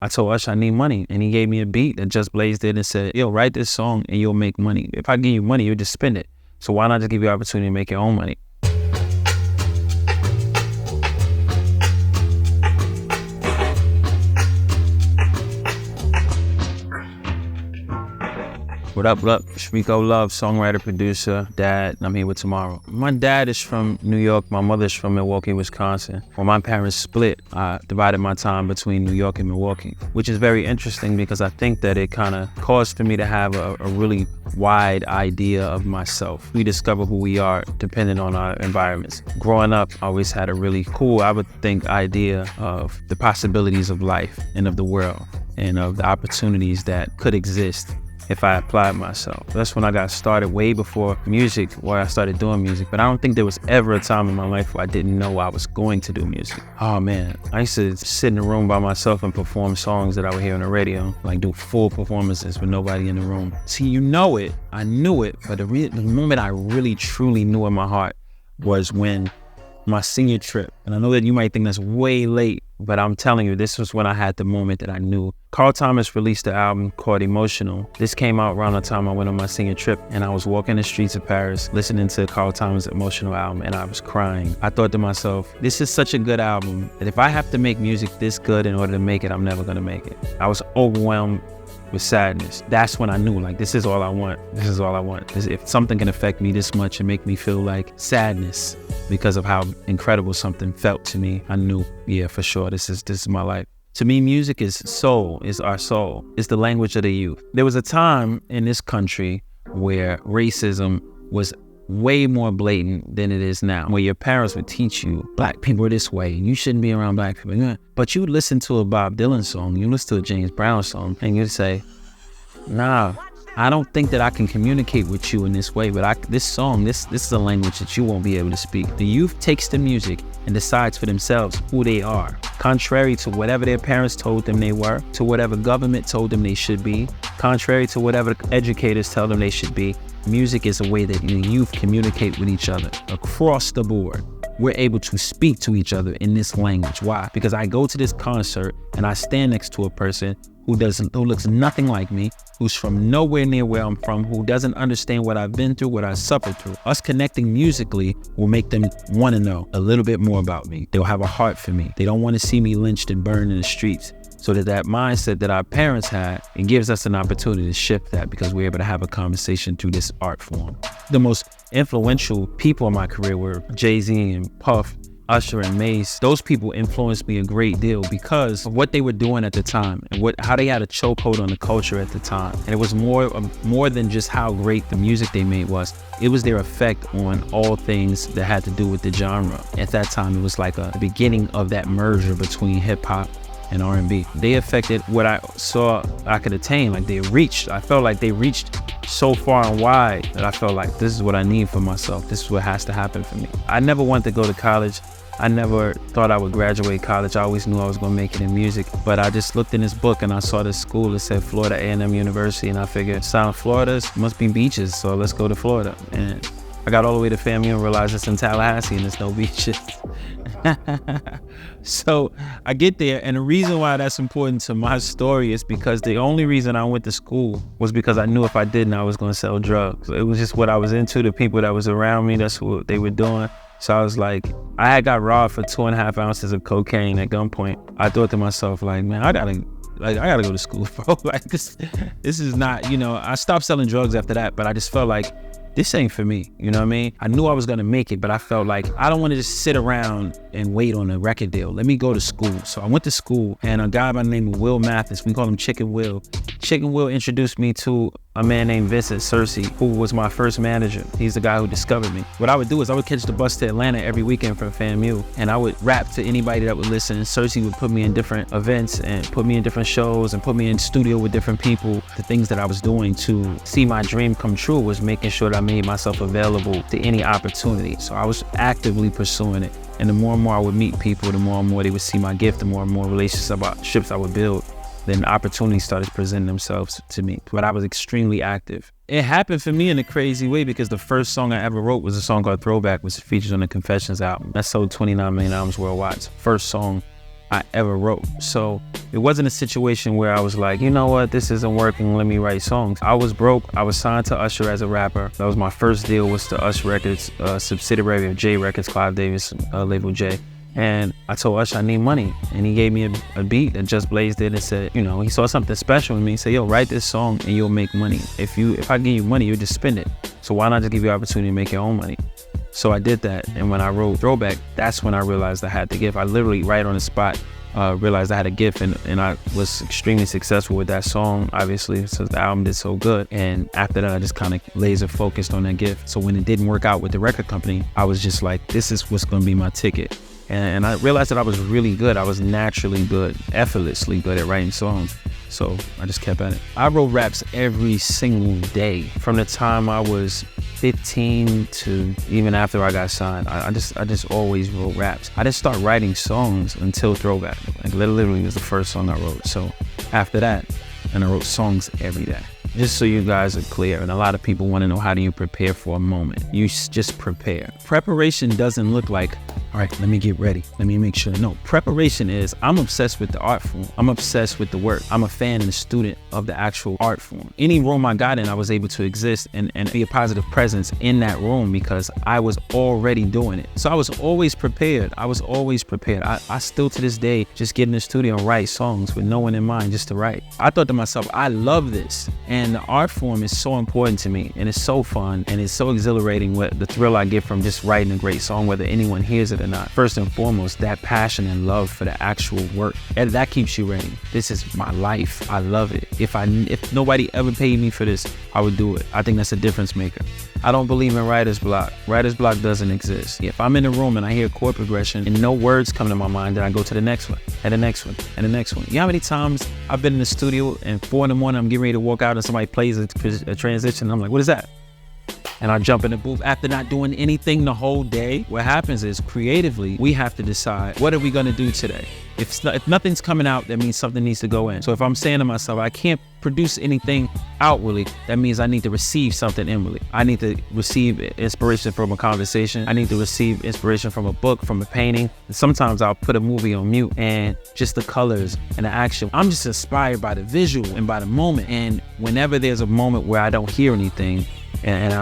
I told Usher I need money, and he gave me a beat that Just Blaze did and said, yo, write this song and you'll make money. If I give you money, you'll just spend it. So why not just give you the opportunity to make your own money? What up, It's Rico Love, songwriter, producer, dad, and I'm here with TmrO. My dad is from New York, my mother's from Milwaukee, Wisconsin. When my parents split, I divided my time between New York and Milwaukee, which is very interesting because I think that it kind of caused for me to have a really wide idea of myself. We discover who we are depending on our environments. Growing up, I always had a really cool, I would think, idea of the possibilities of life and of the world and of the opportunities that could exist if I applied myself. That's when I got started, way before music, where I started doing music. But I don't think there was ever a time in my life where I didn't know I was going to do music. Oh man, I used to sit in a room by myself and perform songs that I would hear on the radio, like do full performances with nobody in the room. See, you know it, I knew it, but the moment I really truly knew in my heart was when my senior trip. And I know that you might think that's way late, but I'm telling you, this was when I had the moment that I knew. Carl Thomas released an album called Emotional. This came out around the time I went on my senior trip, and I was walking the streets of Paris listening to Carl Thomas' Emotional album, and I was crying. I thought to myself, this is such a good album that if I have to make music this good in order to make it, I'm never gonna make it. I was overwhelmed with sadness. That's when I knew, like, this is all I want. This is all I want. If something can affect me this much and make me feel like sadness because of how incredible something felt to me, I knew, yeah, for sure, this is my life. To me, music is soul, is our soul. It's the language of the youth. There was a time in this country where racism was way more blatant than it is now, where your parents would teach you black people are this way and you shouldn't be around black people. But you would listen to a Bob Dylan song, you listen to a James Brown song, and you'd say, nah, I don't think that I can communicate with you in this way, but this song, this is a language that you won't be able to speak. The youth takes the music and decides for themselves who they are, contrary to whatever their parents told them they were, to whatever government told them they should be, contrary to whatever educators tell them they should be. Music is a way that the youth communicate with each other across the board. We're able to speak to each other in this language. Why? Because I go to this concert and I stand next to a person who looks nothing like me, who's from nowhere near where I'm from, who doesn't understand what I've been through, what I suffered through. Us connecting musically will make them want to know a little bit more about me. They'll have a heart for me. They don't want to see me lynched and burned in the streets. So that mindset that our parents had, it gives us an opportunity to shift that because we're able to have a conversation through this art form. The most influential people in my career were Jay-Z and Puff, Usher and Mace. Those people influenced me a great deal because of what they were doing at the time and how they had a chokehold on the culture at the time. And it was more than just how great the music they made was. It was their effect on all things that had to do with the genre. At that time, it was like the beginning of that merger between hip hop and R&B. They affected what I saw I could attain. Like I felt like they reached so far and wide that I felt like this is what I need for myself. This is what has to happen for me. I never wanted to go to college. I never thought I would graduate college. I always knew I was gonna make it in music, but I just looked in this book and I saw this school that said Florida A&M University, and I figured South Florida must be beaches, so let's go to Florida. And I got all the way to FAMU and realized it's in Tallahassee and there's no beaches. So I get there, and the reason why that's important to my story is because the only reason I went to school was because I knew if I didn't, I was gonna sell drugs. It was just what I was into, the people that was around me, that's what they were doing. So I was like, I had got robbed for 2.5 ounces of cocaine at gunpoint. I thought to myself, like, man, I gotta go to school, bro. Like this is not, I stopped selling drugs after that, but I just felt like this ain't for me, you know what I mean? I knew I was gonna make it, but I felt like I don't wanna just sit around and wait on a record deal. Let me go to school. So I went to school, and a guy by the name of Will Mathis, we call him Chicken Will. Chicken Will introduced me to a man named Vincent Searcy, who was my first manager. He's the guy who discovered me. What I would do is I would catch the bus to Atlanta every weekend from FAMU, and I would rap to anybody that would listen. Searcy would put me in different events and put me in different shows and put me in studio with different people. The things that I was doing to see my dream come true was making sure that I made myself available to any opportunity. So I was actively pursuing it. And the more and more I would meet people, the more and more they would see my gift, the more and more relationships I would build. Then opportunities started presenting themselves to me. But I was extremely active. It happened for me in a crazy way because the first song I ever wrote was a song called Throwback, which features on the Confessions album. That sold 29 million albums worldwide. It's the first song I ever wrote. So it wasn't a situation where I was like, you know what, this isn't working, let me write songs. I was broke. I was signed to Usher as a rapper. That was my first deal, was to Usher Records, subsidiary of J Records, Clive Davis, label J. And I told Usher I need money, and he gave me a beat that Just Blaze did and said, you know, he saw something special in me. He said, yo, write this song and you'll make money. If I give you money, you'll just spend it. So why not just give you the opportunity to make your own money? So I did that, and when I wrote Throwback, that's when I realized I had the gift. I literally, right on the spot, realized I had a gift, and I was extremely successful with that song, obviously, since the album did so good. And after that, I just kind of laser focused on that gift. So when it didn't work out with the record company, I was just like, this is what's gonna be my ticket. And I realized that I was really good. I was naturally good, effortlessly good at writing songs. So I just kept at it. I wrote raps every single day from the time I was 15 to even after I got signed. I just always wrote raps. I didn't start writing songs until Throwback. Like literally was the first song I wrote. So after that, and I wrote songs every day. Just so you guys are clear, and a lot of people want to know, how do you prepare for a moment? You just prepare. Preparation doesn't look like, all right, let me get ready, let me make sure. No, preparation is, I'm obsessed with the art form. I'm obsessed with the work. I'm a fan and a student of the actual art form. Any room I got in, I was able to exist and be a positive presence in that room because I was already doing it. So I was always prepared. I still to this day just get in the studio and write songs with no one in mind, just to write. I thought to myself, I love this. And the art form is so important to me, and it's so fun, and it's so exhilarating, what the thrill I get from just writing a great song, whether anyone hears it or not. First and foremost, that passion and love for the actual work, and that keeps you ready. This is my life. I love it. If nobody ever paid me for this, I would do it. I think that's a difference maker. I don't believe in writer's block. Writer's block doesn't exist. If I'm in a room and I hear chord progression and no words come to my mind, then I go to the next one, and the next one, and the next one. You know how many times I've been in the studio and 4 a.m, I'm getting ready to walk out and somebody plays a transition, and I'm like, what is that? And I jump in the booth after not doing anything the whole day. What happens is, creatively, we have to decide, what are we gonna do today? If nothing's coming out, that means something needs to go in. So if I'm saying to myself, I can't produce anything outwardly, that means I need to receive something inwardly. I need to receive inspiration from a conversation. I need to receive inspiration from a book, from a painting. And sometimes I'll put a movie on mute, and just the colors and the action. I'm just inspired by the visual and by the moment. And whenever there's a moment where I don't hear anything, and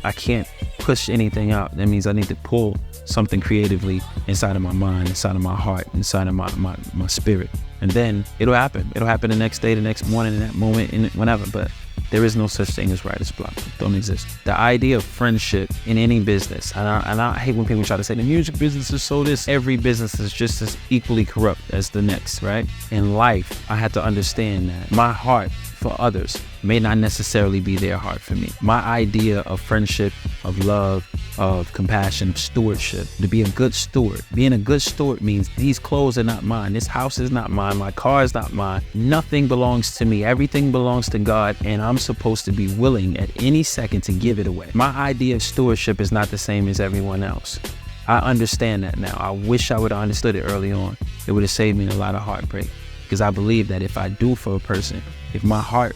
I can't push anything out, that means I need to pull something creatively inside of my mind, inside of my heart, inside of my spirit. And then it'll happen. It'll happen the next day, the next morning, in that moment, in whenever. But there is no such thing as writer's block. It don't exist. The idea of friendship in any business, and I hate when people try to say the music business is so this. Every business is just as equally corrupt as the next, right? In life, I had to understand that my heart for others may not necessarily be their heart for me. My idea of friendship, of love, of compassion, of stewardship, to be a good steward. Being a good steward means these clothes are not mine, this house is not mine, my car is not mine, nothing belongs to me, everything belongs to God, and I'm supposed to be willing at any second to give it away. My idea of stewardship is not the same as everyone else. I understand that now. I wish I would have understood it early on. It would have saved me a lot of heartbreak, because I believe that if I do for a person, if my heart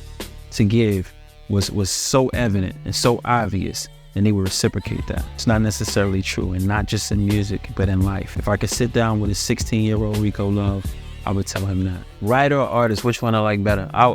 to give was so evident and so obvious, then they would reciprocate that. It's not necessarily true, and not just in music, but in life. If I could sit down with a 16-year-old Rico Love, I would tell him that. Writer or artist, which one I like better? I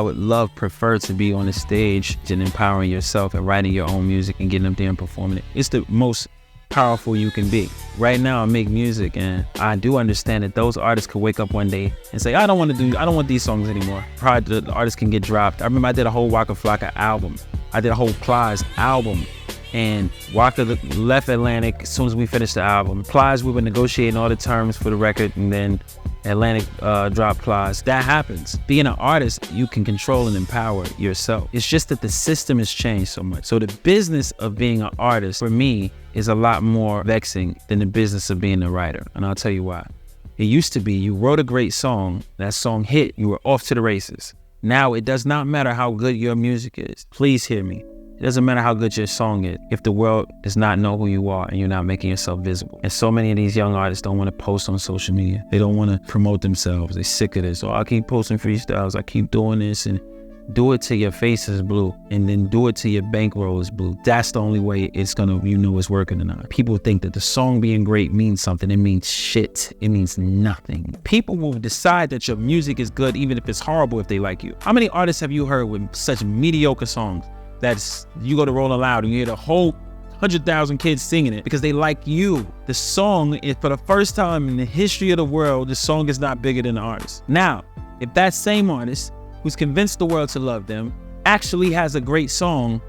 would prefer to be on the stage and empowering yourself and writing your own music and getting up there and performing it. It's the most powerful you can be. Right now I make music, and I do understand that those artists could wake up one day and say, I don't want these songs anymore. Probably the artist can get dropped. I remember I did a whole Waka Flocka album. I did a whole Plies album, and Waka left Atlantic as soon as we finished the album. Plies, we were negotiating all the terms for the record, and then Atlantic dropped Plies. That happens. Being an artist, you can control and empower yourself. It's just that the system has changed so much. So the business of being an artist, for me, is a lot more vexing than the business of being a writer. And I'll tell you why. It used to be, you wrote a great song, that song hit, you were off to the races. Now it does not matter how good your music is. Please hear me. It doesn't matter how good your song is if the world does not know who you are and you're not making yourself visible. And so many of these young artists don't want to post on social media. They don't want to promote themselves. They're sick of this. Oh, I keep posting freestyles. I keep doing this. And Do it till your face is blue, and then do it till your bankroll is blue. That's the only way it's gonna, it's working or not. People think that the song being great means something. It means shit. It means nothing. People will decide that your music is good even if it's horrible if they like you. How many artists have you heard with such mediocre songs that you go to Rolling Loud and you hear the whole 100,000 kids singing it because they like you? The song is, for the first time in the history of the world, the song is not bigger than the artist. Now, if that same artist who's convinced the world to love them actually has a great song,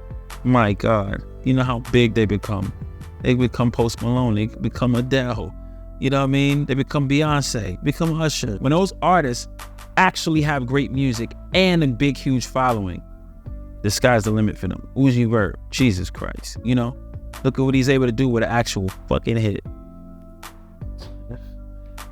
my God, you know how big they become. They become Post Malone, they become Adele, you know what I mean? They become Beyonce, become Usher. When those artists actually have great music and a big, huge following, the sky's the limit for them. Uzi Vert, Jesus Christ, you know? Look at what he's able to do with an actual fucking hit.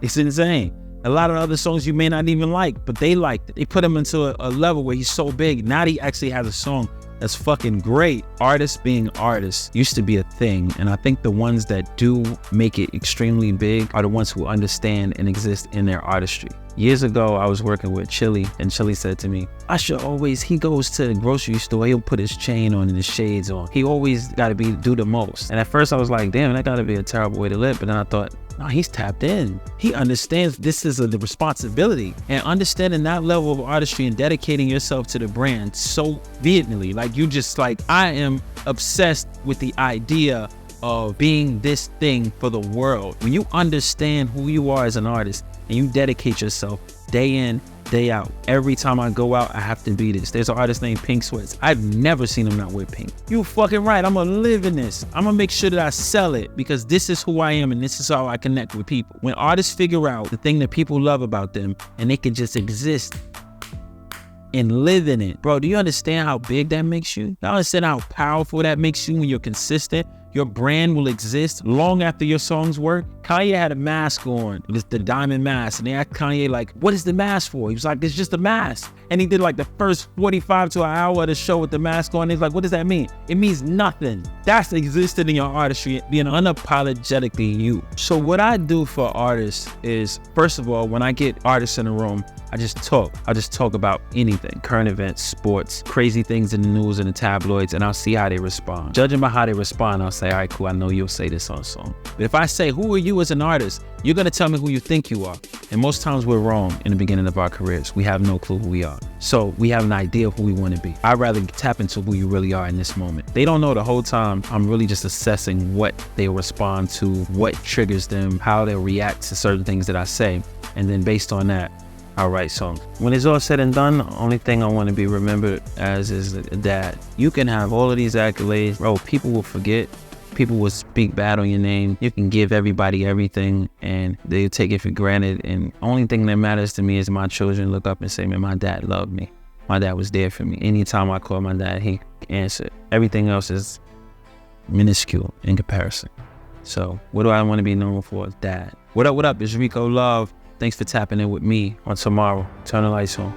It's insane. A lot of other songs you may not even like, but they liked it. They put him into a level where he's so big. Now he actually has a song that's fucking great. Artists being artists used to be a thing. And I think the ones that do make it extremely big are the ones who understand and exist in their artistry. Years ago, I was working with Chili, and Chili said to me, Usher always, he goes to the grocery store, he'll put his chain on and his shades on. He always gotta do the most. And at first I was like, damn, that gotta be a terrible way to live. But then I thought, no, he's tapped in. He understands this is the responsibility, and understanding that level of artistry and dedicating yourself to the brand so vehemently. Like, you just like, I am obsessed with the idea of being this thing for the world. When you understand who you are as an artist and you dedicate yourself day in, day out. Every time I go out, I have to be this. There's an artist named Pink Sweats. I've never seen him not wear pink. You fucking right. I'm gonna live in this. I'm gonna make sure that I sell it because this is who I am and this is how I connect with people. When artists figure out the thing that people love about them and they can just exist and live in it. Bro, do you understand how big that makes you? You understand how powerful that makes you when you're consistent? Your brand will exist long after your songs work. Kanye had a mask on, the diamond mask, and they asked Kanye like, what is the mask for? He was like, it's just a mask. And he did like the first 45 to an hour of the show with the mask on. He's like, what does that mean? It means nothing. That's existed in your artistry, being unapologetically you. So what I do for artists is, first of all, when I get artists in a room, I just talk about anything, current events, sports, crazy things in the news and the tabloids, and I'll see how they respond. Judging by how they respond, I'll say, all right, cool, I know you'll say this on song. But if I say, who are you as an artist? You're gonna tell me who you think you are. And most times we're wrong in the beginning of our careers. We have no clue who we are. So we have an idea of who we wanna be. I'd rather tap into who you really are in this moment. They don't know the whole time. I'm really just assessing what they respond to, what triggers them, how they'll react to certain things that I say. And then based on that, I'll write songs. When it's all said and done, the only thing I want to be remembered as is that you can have all of these accolades, bro, people will forget. People will speak bad on your name. You can give everybody everything and they'll take it for granted. And only thing that matters to me is my children look up and say, man, my dad loved me. My dad was there for me. Anytime I call my dad, he answered. Everything else is minuscule in comparison. So what do I want to be known for? Dad. What up? It's Rico Love. Thanks for tapping in with me on TmrO. Turn the lights on.